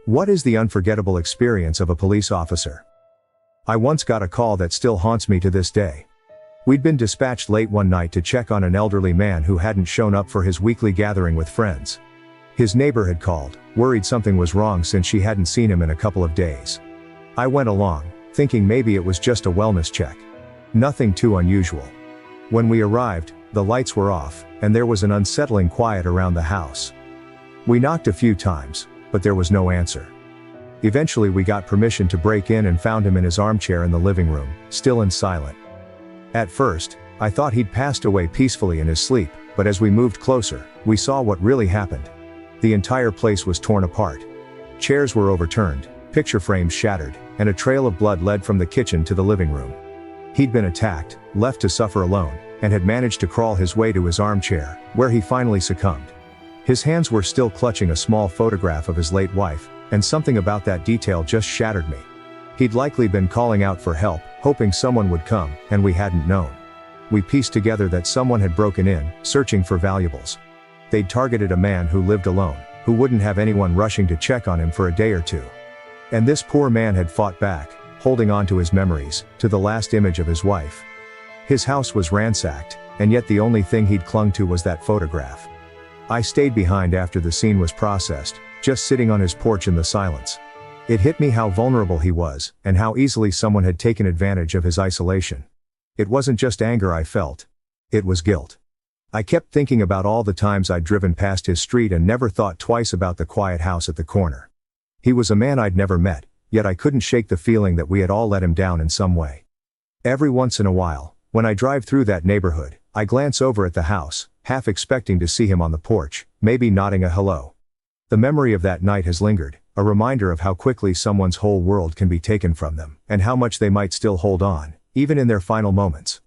What is the unforgettable experience of a police officer? I once got a call that still haunts me to this day. We'd been dispatched late one night to check on an elderly man who hadn't shown up for his weekly gathering with friends. His neighbor had called, worried something was wrong since she hadn't seen him in a couple of days. I went along, thinking maybe it was just a wellness check. Nothing too unusual. When we arrived, the lights were off, and there was an unsettling quiet around the house. We knocked a few times, but there was no answer. Eventually we got permission to break in and found him in his armchair in the living room, still and silent. At first, I thought he'd passed away peacefully in his sleep, but as we moved closer, we saw what really happened. The entire place was torn apart. Chairs were overturned, picture frames shattered, and a trail of blood led from the kitchen to the living room. He'd been attacked, left to suffer alone, and had managed to crawl his way to his armchair, where he finally succumbed. His hands were still clutching a small photograph of his late wife, and something about that detail just shattered me. He'd likely been calling out for help, hoping someone would come, and we hadn't known. We pieced together that someone had broken in, searching for valuables. They'd targeted a man who lived alone, who wouldn't have anyone rushing to check on him for a day or two. And this poor man had fought back, holding on to his memories, to the last image of his wife. His house was ransacked, and yet the only thing he'd clung to was that photograph. I stayed behind after the scene was processed, just sitting on his porch in the silence. It hit me how vulnerable he was, and how easily someone had taken advantage of his isolation. It wasn't just anger I felt. It was guilt. I kept thinking about all the times I'd driven past his street and never thought twice about the quiet house at the corner. He was a man I'd never met, yet I couldn't shake the feeling that we had all let him down in some way. Every once in a while, when I drive through that neighborhood, I glance over at the house, half expecting to see him on the porch, maybe nodding a hello. The memory of that night has lingered, a reminder of how quickly someone's whole world can be taken from them, and how much they might still hold on, even in their final moments.